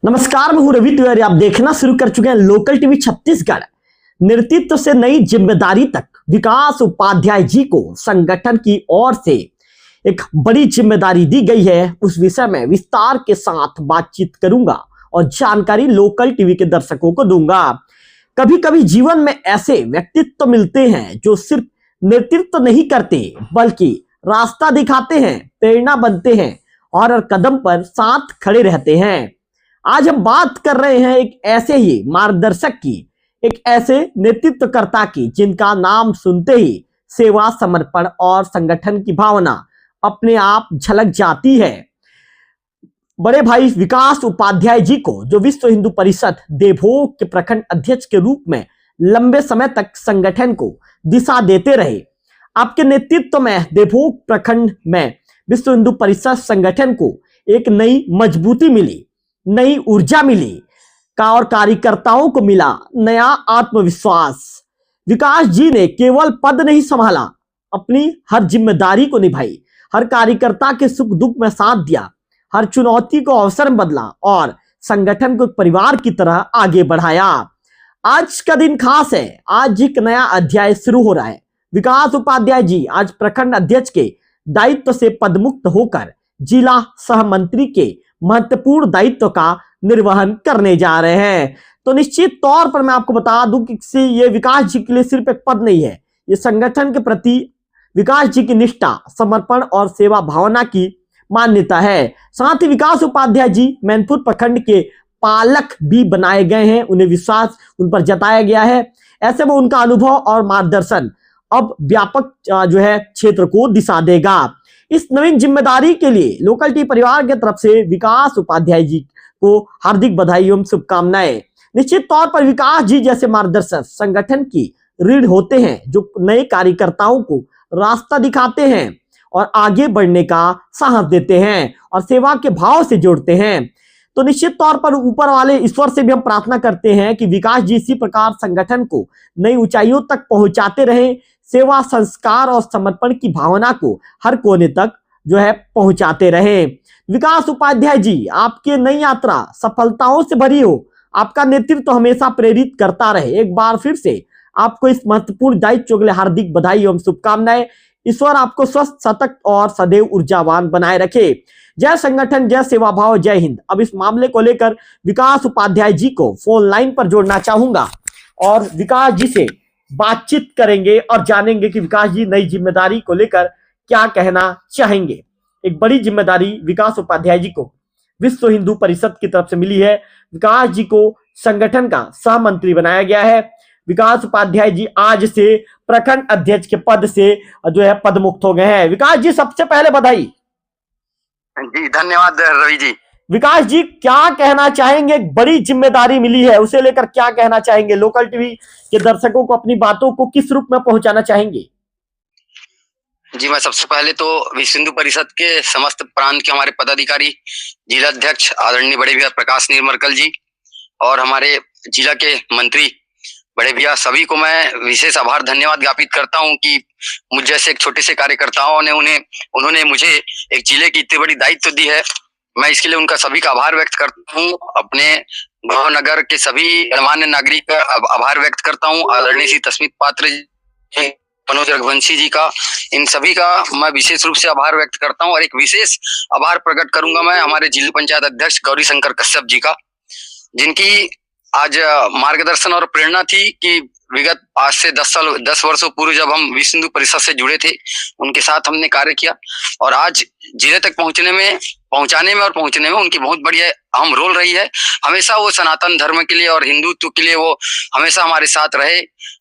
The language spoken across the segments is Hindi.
नमस्कार, मैं हूं रवि तिवारी। आप देखना शुरू कर चुके हैं लोकल टीवी छत्तीसगढ़। नेतृत्व से नई जिम्मेदारी तक विकास उपाध्याय जी को संगठन की ओर से एक बड़ी जिम्मेदारी दी गई है। उस विषय में विस्तार के साथ बातचीत करूंगा और जानकारी लोकल टीवी के दर्शकों को दूंगा। कभी कभी जीवन में ऐसे व्यक्तित्व मिलते हैं जो सिर्फ नेतृत्व नहीं करते बल्कि रास्ता दिखाते हैं, प्रेरणा बनते हैं और हर कदम पर साथ खड़े रहते हैं। आज हम बात कर रहे हैं एक ऐसे ही मार्गदर्शक की, एक ऐसे नेतृत्वकर्ता की जिनका नाम सुनते ही सेवा, समर्पण और संगठन की भावना अपने आप झलक जाती है। बड़े भाई विकास उपाध्याय जी को, जो विश्व हिंदू परिषद देवभोग के प्रखंड अध्यक्ष के रूप में लंबे समय तक संगठन को दिशा देते रहे। आपके नेतृत्व में देवभोग प्रखंड में विश्व हिंदू परिषद संगठन को एक नई मजबूती मिली, नई ऊर्जा मिली और कार्यकर्ताओं को मिला नया आत्मविश्वास। विकास जी ने केवल पद नहीं संभाला, अपनी हर जिम्मेदारी को निभाई, हर कार्यकर्ता के सुख दुख में साथ दिया, हर चुनौती को अवसर में बदला और संगठन को एक परिवार की तरह आगे बढ़ाया। आज का दिन खास है। आज एक नया अध्याय शुरू हो रहा है। विकास उपाध्याय जी आज प्रखंड अध्यक्ष के दायित्व से पदमुक्त होकर जिला सहमंत्री के महत्वपूर्ण दायित्व का निर्वहन करने जा रहे हैं। तो निश्चित तौर पर मैं आपको बता दूं कि ये विकास जी के लिए सिर्फ एक पद नहीं है, ये संगठन के प्रति विकास जी की निष्ठा, समर्पण और सेवा भावना की मान्यता है। साथ ही विकास उपाध्याय जी मैनपुर प्रखंड के पालक भी बनाए गए हैं। उन्हें विश्वास उन पर जताया गया है। ऐसे में उनका अनुभव और मार्गदर्शन अब व्यापक क्षेत्र को दिशा देगा। इस नवीन जिम्मेदारी के लिए लोकल टीवी परिवार की तरफ से विकास उपाध्याय जी को हार्दिक बधाई एवं शुभकामनाएं। निश्चित तौर पर विकास जी जैसे मार्गदर्शक संगठन की रीढ़ होते हैं, जो नए कार्यकर्ताओं को रास्ता दिखाते हैं और आगे बढ़ने का साहस देते हैं और सेवा के भाव से जोड़ते हैं। तो निश्चित तौर पर ऊपर वाले ईश्वर से भी हम प्रार्थना करते हैं कि विकास जी इसी प्रकार संगठन को नई ऊंचाइयों तक पहुंचाते रहे, सेवा, संस्कार और समर्पण की भावना को हर कोने तक पहुंचाते रहे। विकास उपाध्याय जी, आपकी नई यात्रा सफलताओं से भरी हो। आपका नेतृत्व हमेशा प्रेरित करता रहे। एक बार फिर से आपको इस महत्वपूर्ण दायित्व के लिए हार्दिक बधाई एवं शुभकामनाएं। ईश्वर आपको स्वस्थ, सतत और सदैव ऊर्जावान बनाए रखे। जय संगठन, जय सेवा भाव, जय हिंद। अब इस मामले को लेकर विकास उपाध्याय जी को फोन लाइन पर जोड़ना चाहूंगा और विकास जी से बातचीत करेंगे और जानेंगे कि विकास जी नई जिम्मेदारी को लेकर क्या कहना चाहेंगे। एक बड़ी जिम्मेदारी विकास उपाध्याय जी को विश्व हिंदू परिषद की तरफ से मिली है। विकास जी को संगठन का सह मंत्री बनाया गया है। विकास उपाध्याय जी आज से प्रखंड अध्यक्ष के पद से पदमुक्त हो गए हैं। विकास जी, सबसे पहले बधाई। जी धन्यवाद रवि जी। विकास जी, क्या कहना चाहेंगे? एक बड़ी जिम्मेदारी मिली है, उसे लेकर क्या कहना चाहेंगे? लोकल टीवी के दर्शकों को अपनी बातों को किस रूप में पहुंचाना चाहेंगे? जी, मैं सबसे पहले तो विश्व हिंदू परिषद के समस्त प्रांत के हमारे पदाधिकारी, जिला अध्यक्ष आदरणीय बड़े भैया प्रकाश निर्मलकल जी और हमारे जिला के मंत्री बड़े भैया, सभी को मैं विशेष आभार धन्यवाद ज्ञापित करता हूं कि मुझ जैसे एक छोटे से कार्यकर्ताओं ने उन्होंने मुझे एक जिले की इतनी बड़ी दायित्व दी है। मैं इसके लिए उनका सभी का आभार व्यक्त करता हूँ। अपने गांव नगर के सभी गणमान्य नागरिक का आभार व्यक्त करता हूँ। आदरणीय श्री तस्मित पात्र जी, मनोज रघुवंशी जी का, इन सभी का मैं विशेष रूप से आभार व्यक्त करता हूँ। और एक विशेष आभार प्रकट करूंगा मैं हमारे जिला पंचायत अध्यक्ष गौरी शंकर कश्यप जी का, जिनकी आज मार्गदर्शन और प्रेरणा थी कि विगत आज से 10 वर्षों पूर्व जब हम विश्व हिंदू परिषद से जुड़े थे, उनके साथ हमने कार्य किया और आज जिले तक पहुंचाने में उनकी बहुत बड़ी अहम रोल रही है। हमेशा वो सनातन धर्म के लिए और हिंदुत्व के लिए वो हमेशा हमारे साथ रहे,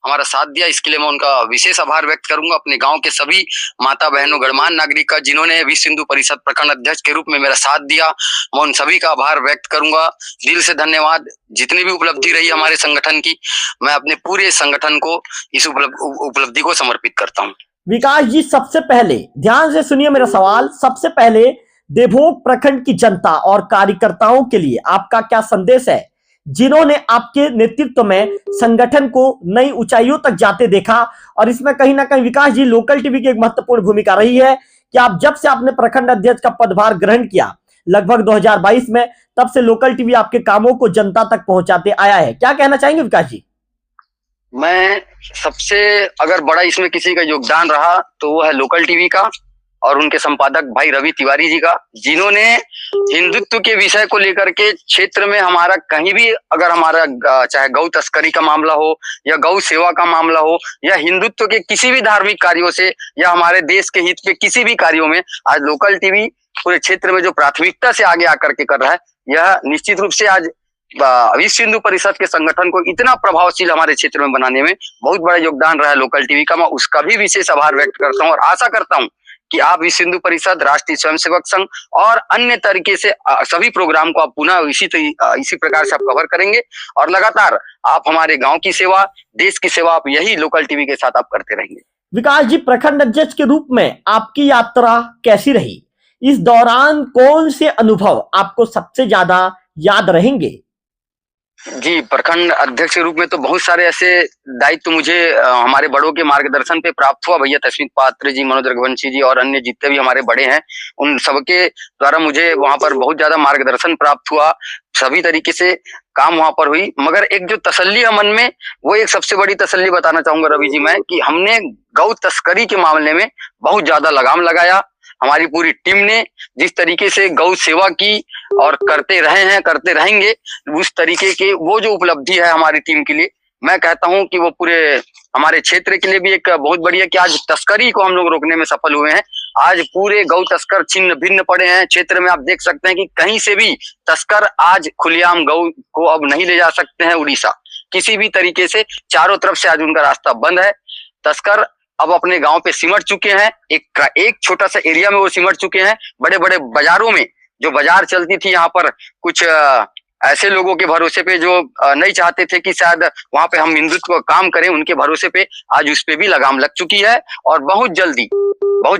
हमारा साथ दिया। इसके लिए मैं उनका विशेष आभार व्यक्त करूंगा। अपने गांव के सभी माता बहनों, गणमान्य नागरिक का, जिन्होंने विश्व हिंदू परिषद प्रखंड अध्यक्ष के रूप में मेरा साथ दिया, मैं उन सभी का आभार व्यक्त करूंगा। दिल से धन्यवाद। जितनी भी उपलब्धि रही हमारे संगठन की, मैं अपने पूरे संगठन को इस उपलब्धि को समर्पित करता हूँ। विकास जी, सबसे पहले ध्यान से सुनिए मेरा सवाल। सबसे पहले देवभोग प्रखंड की जनता और कार्यकर्ताओं के लिए आपका क्या संदेश है, जिन्होंने आपके नेतृत्व में संगठन को नई ऊंचाइयों तक जाते देखा? और इसमें कहीं ना कहीं विकास जी, लोकल टीवी की एक महत्वपूर्ण भूमिका रही है कि आप जब से आपने प्रखंड अध्यक्ष का पदभार ग्रहण किया, लगभग 2022 में, तब से लोकल टीवी आपके कामों को जनता तक पहुंचाते आया है। क्या कहना चाहेंगे विकास जी? मैं सबसे अगर बड़ा इसमें किसी का योगदान रहा तो वो है लोकल टीवी का और उनके संपादक भाई रवि तिवारी जी का, जिन्होंने हिंदुत्व के विषय को लेकर के क्षेत्र में हमारा कहीं भी अगर हमारा चाहे गौ तस्करी का मामला हो या गौ सेवा का मामला हो या हिंदुत्व के किसी भी धार्मिक कार्यों से या हमारे देश के हित के किसी भी कार्यों में आज लोकल टीवी पूरे क्षेत्र में जो प्राथमिकता से आगे आकर के कर रहा है, यह निश्चित रूप से आज विश्व हिंदू परिषद के संगठन को इतना प्रभावशील हमारे क्षेत्र में बनाने में बहुत बड़ा योगदान रहा है लोकल टीवी का। मैं उसका भी विशेष आभार व्यक्त करता हूं और आशा करता हूं कि आप विश्व हिंदू परिषद, राष्ट्रीय स्वयंसेवक संघ और अन्य तरीके से सभी प्रोग्राम को आप पुनः इसी प्रकार से आप कवर करेंगे और लगातार आप हमारे गांव की सेवा, देश की सेवा आप यही लोकल टीवी के साथ आप करते रहेंगे। विकास जी, प्रखंड अध्यक्ष के रूप में आपकी यात्रा कैसी रही? इस दौरान कौन से अनुभव आपको सबसे ज्यादा याद रहेंगे? जी, प्रखंड अध्यक्ष के रूप में तो बहुत सारे ऐसे दायित्व मुझे हमारे बड़ों के मार्गदर्शन पे प्राप्त हुआ। भैया तस्मित पात्र जी, मनोज रघुवंशी जी और अन्य जितने भी हमारे बड़े हैं, उन सबके द्वारा मुझे वहां पर बहुत ज्यादा मार्गदर्शन प्राप्त हुआ। सभी तरीके से काम वहां पर हुई, मगर एक जो तसल्ली है मन में, वो एक सबसे बड़ी तसल्ली बताना चाहूंगा रवि जी मैं, कि हमने गौ तस्करी के मामले में बहुत ज्यादा लगाम लगाया। हमारी पूरी टीम ने जिस तरीके से गौ सेवा की और करते रहे हैं, करते रहेंगे, उस तरीके के वो जो उपलब्धि है हमारी टीम के लिए, मैं कहता हूं कि वो पूरे हमारे क्षेत्र के लिए भी एक बहुत बढ़िया कि आज तस्करी को हम लोग रोकने में सफल हुए हैं। आज पूरे गौ तस्कर छिन्न भिन्न पड़े हैं क्षेत्र में। आप देख सकते हैं कि कहीं से भी तस्कर आज खुलेआम गौ को अब नहीं ले जा सकते हैं। उड़ीसा किसी भी तरीके से चारों तरफ से आज उनका रास्ता बंद है। तस्कर अब अपने गांव पे सिमट चुके हैं, एक छोटा सा एरिया में वो सिमट चुके हैं। बड़े बड़े बाजारों में जो बाजार चलती थी, यहाँ पर कुछ ऐसे लोगों के भरोसे पे जो नहीं चाहते थे कि शायद वहां पे हम हिंदुत्व का काम करें, उनके भरोसे पे आज उस पे भी लगाम लग चुकी है। और बहुत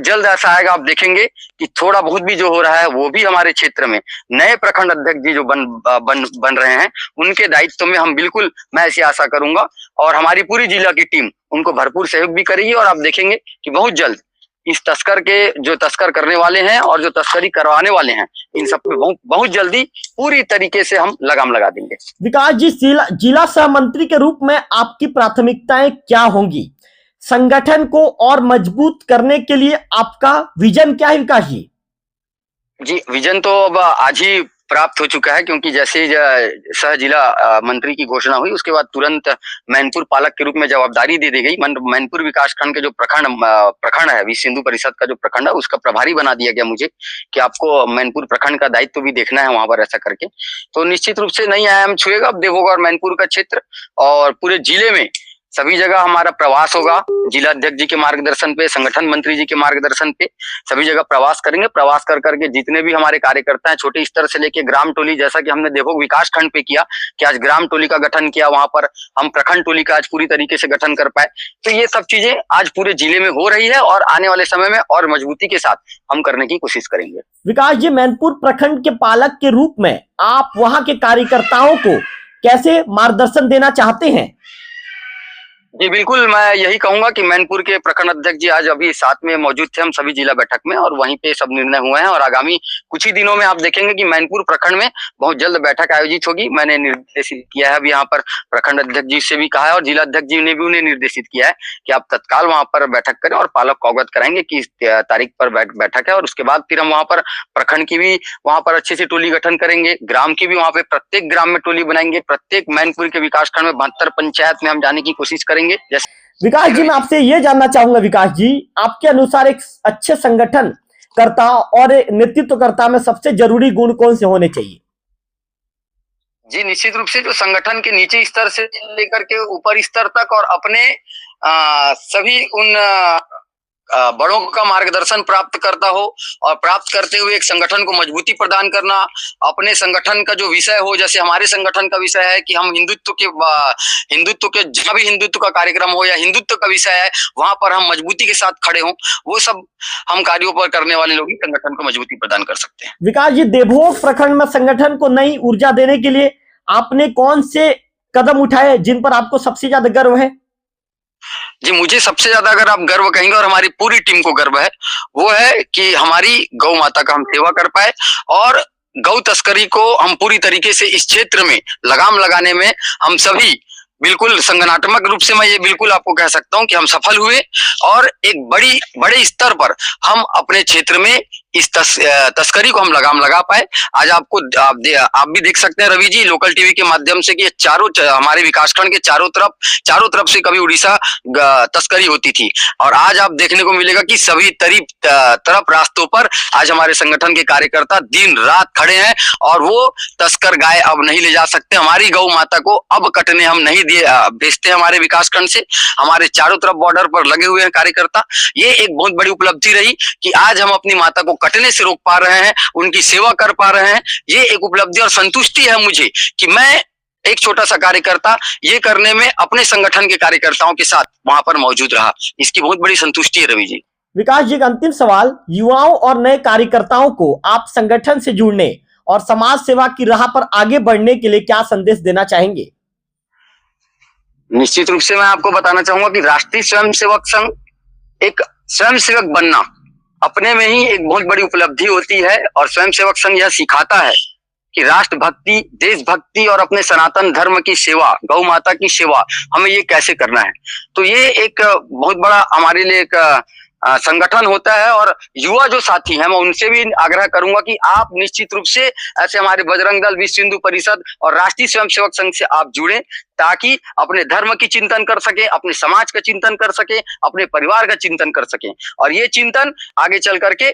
जल्द ऐसा आएगा, आप देखेंगे कि थोड़ा बहुत भी जो हो रहा है वो भी हमारे क्षेत्र में नए प्रखंड अध्यक्ष जी जो बन रहे हैं, उनके दायित्व में हम बिल्कुल, मैं ऐसी आशा करूंगा और हमारी पूरी जिला की टीम उनको भरपूर सहयोग भी करेगी। और आप देखेंगे कि बहुत जल्द इस तस्कर के जो तस्कर करने वाले हैं और जो तस्करी करवाने वाले हैं, इन सब पे बहुत जल्दी पूरी तरीके से हम लगाम लगा देंगे। विकास जी, जिला सह मंत्री के रूप में आपकी प्राथमिकताएं क्या होंगी? संगठन को और मजबूत करने के लिए आपका विजन क्या है विकास जी? जी, विजन तो अब आज ही प्राप्त हो चुका है, क्योंकि जैसे सह जिला मंत्री की घोषणा हुई उसके बाद तुरंत मैनपुर पालक के रूप में जवाबदारी दे दी गई। मैनपुर विकास खंड के जो प्रखंड है, विश्व हिंदू परिषद का जो प्रखंड है, उसका प्रभारी बना दिया गया मुझे कि आपको मैनपुर प्रखंड का दायित्व भी देखना है वहां पर, ऐसा करके। तो निश्चित रूप से नई आयाम छुएगा अब देवोगा और मैनपुर का क्षेत्र, और पूरे जिले में सभी जगह हमारा प्रवास होगा। जिला अध्यक्ष जी के मार्गदर्शन पे, संगठन मंत्री जी के मार्गदर्शन पे सभी जगह प्रवास करेंगे। प्रवास कर करके जितने भी हमारे कार्यकर्ता हैं, छोटे स्तर से लेके ग्राम टोली, जैसा कि हमने देखो विकास खंड पे किया कि आज ग्राम टोली का गठन किया, वहां पर हम प्रखंड टोली का आज पूरी तरीके से गठन कर पाए। तो ये सब चीजें आज पूरे जिले में हो रही है और आने वाले समय में और मजबूती के साथ हम करने की कोशिश करेंगे। विकास जी, मैनपुर प्रखंड के पालक के रूप में आप वहां के कार्यकर्ताओं को कैसे मार्गदर्शन देना चाहते हैं? जी बिल्कुल, मैं यही कहूंगा कि मैनपुर के प्रखंड अध्यक्ष जी आज अभी साथ में मौजूद थे हम सभी जिला बैठक में, और वहीं पे सब निर्णय हुए हैं। और आगामी कुछ ही दिनों में आप देखेंगे कि मैनपुर प्रखंड में बहुत जल्द बैठक आयोजित होगी। मैंने निर्देशित किया है, अभी यहाँ पर प्रखंड अध्यक्ष जी से भी कहा है और जिला अध्यक्ष जी ने भी उन्हें निर्देशित किया है कि आप तत्काल वहां पर बैठक करें और पालक को अवगत कराएंगे कि इस तारीख पर बैठक है। और उसके बाद फिर हम वहां पर प्रखंड की भी वहां पर अच्छे से टोली गठन करेंगे, ग्राम की भी वहां पे प्रत्येक ग्राम में टोली बनाएंगे, प्रत्येक मैनपुर के विकास खंड में 72 पंचायत में हम जाने की कोशिश करेंगे। विकास जी, मैं आपसे ये जानना चाहूंगा विकास जी, आपके अनुसार एक अच्छे संगठन करता और नेतृत्वकर्ता में सबसे जरूरी गुण कौन से होने चाहिए? जी निश्चित रूप से जो संगठन के नीचे स्तर से लेकर के ऊपर स्तर तक और अपने सभी उन बड़ों का मार्गदर्शन प्राप्त करता हो और प्राप्त करते हुए एक संगठन को मजबूती प्रदान करना, अपने संगठन का जो विषय हो, जैसे हमारे संगठन का विषय है कि हम हिंदुत्व के जहां भी हिंदुत्व का कार्यक्रम हो या हिंदुत्व का विषय है वहां पर हम मजबूती के साथ खड़े हों, वो सब हम कार्यों पर करने वाले लोग ही संगठन को मजबूती प्रदान कर सकते हैं। विकास जी, देवभोग प्रखंड में संगठन को नई ऊर्जा देने के लिए आपने कौन से कदम उठाए जिन पर आपको सबसे ज्यादा गर्व है? जी, मुझे सबसे ज्यादा अगर आप गर्व कहेंगे और हमारी पूरी टीम को गर्व है, वो है कि हमारी गौ माता का हम सेवा कर पाए और गौ तस्करी को हम पूरी तरीके से इस क्षेत्र में लगाम लगाने में हम सभी बिल्कुल संगठनात्मक रूप से मैं ये बिल्कुल आपको कह सकता हूं कि हम सफल हुए और एक बड़े स्तर पर हम अपने क्षेत्र में इस तस्करी को हम लगाम लगा पाए। आज आप भी देख सकते हैं रवि जी लोकल टीवी के माध्यम से कि ये हमारे विकासखंड के चारों तरफ से कभी उड़ीसा तस्करी होती थी और आज आप देखने को मिलेगा कि सभी तरफ रास्तों पर आज हमारे संगठन के कार्यकर्ता दिन रात खड़े हैं और वो तस्कर गाय अब नहीं ले जा सकते। हमारी गौ माता को अब कटने हम नहीं भेजते हमारे विकासखंड से। हमारे चारों तरफ बॉर्डर पर लगे हुए हैं कार्यकर्ता। ये एक बहुत बड़ी उपलब्धि रही कि आज हम अपनी माता को कटने से रोक पा रहे हैं, उनकी सेवा कर पा रहे हैं। ये एक उपलब्धि और संतुष्टि है मुझे कि मैं एक छोटा सा कार्यकर्ता ये करने में अपने संगठन के कार्यकर्ताओं के साथ वहां पर मौजूद रहा। इसकी बहुत बड़ी संतुष्टि है रवि जी। विकास जी, एक अंतिम सवाल, युवाओं और नए कार्यकर्ताओं को आप संगठन से जुड़ने और समाज सेवा की राह पर आगे बढ़ने के लिए क्या संदेश देना चाहेंगे? निश्चित रूप से मैं आपको बताना चाहूंगा कि राष्ट्रीय स्वयंसेवक संघ एक स्वयंसेवक बनना अपने में ही एक बहुत बड़ी उपलब्धि होती है और स्वयंसेवक संघ यह सिखाता है कि राष्ट्रभक्ति, देशभक्ति और अपने सनातन धर्म की सेवा, गौ माता की सेवा हमें ये कैसे करना है। तो ये एक बहुत बड़ा हमारे लिए एक संगठन होता है और युवा जो साथी हैं मैं उनसे भी आग्रह करूंगा कि आप निश्चित रूप से ऐसे हमारे बजरंग दल, विश्व हिंदू परिषद और राष्ट्रीय स्वयंसेवक संघ से आप जुड़ें ताकि अपने धर्म की चिंतन कर सके, अपने समाज का चिंतन कर सके, अपने परिवार का चिंतन कर सके और ये चिंतन आगे चल करके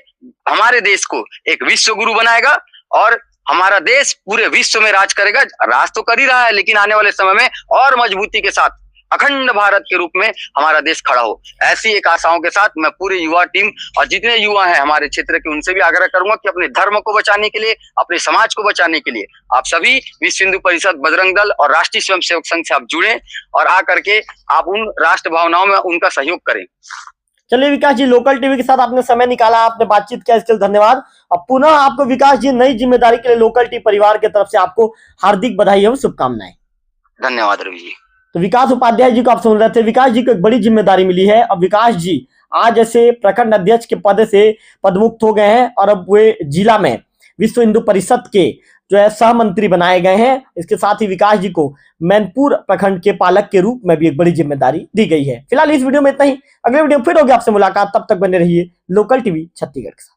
हमारे देश को एक विश्व गुरु बनाएगा और हमारा देश पूरे विश्व में राज करेगा। राज तो कर ही रहा है लेकिन आने वाले समय में और मजबूती के साथ अखंड भारत के रूप में हमारा देश खड़ा हो। ऐसी एक आशाओं के साथ मैं पूरे युवा टीम और जितने युवा हैं हमारे क्षेत्र के उनसे भी आग्रह करूंगा कि अपने धर्म को बचाने के लिए, अपने समाज को बचाने के लिए आप सभी विश्व हिंदू परिषद, बजरंग दल और राष्ट्रीय स्वयंसेवक संघ से आप जुड़ें और आकर के आप उन राष्ट्र भावनाओं में उनका सहयोग करें। चलिए विकास जी, लोकल टीवी के साथ आपने समय निकाला, आपने बातचीत किया, इसके लिए धन्यवाद। और पुनः आपको विकास जी नई जिम्मेदारी के लिए लोकल टीवी परिवार की तरफ से आपको हार्दिक बधाई एवं शुभकामनाएं। धन्यवाद रवि जी। तो विकास उपाध्याय जी को आप सुन रहे थे। विकास जी को एक बड़ी जिम्मेदारी मिली है। अब विकास जी आज ऐसे प्रखंड अध्यक्ष के पद से पदमुक्त हो गए हैं और अब वे जिला में विश्व हिंदू परिषद के जो है सह मंत्री बनाए गए हैं। इसके साथ ही विकास जी को मैनपुर प्रखंड के पालक के रूप में भी एक बड़ी जिम्मेदारी दी गई है। फिलहाल इस वीडियो में इतना ही। अगले वीडियो में फिर होगी आपसे मुलाकात। तब तक बने रहिए लोकल टीवी छत्तीसगढ़ के साथ।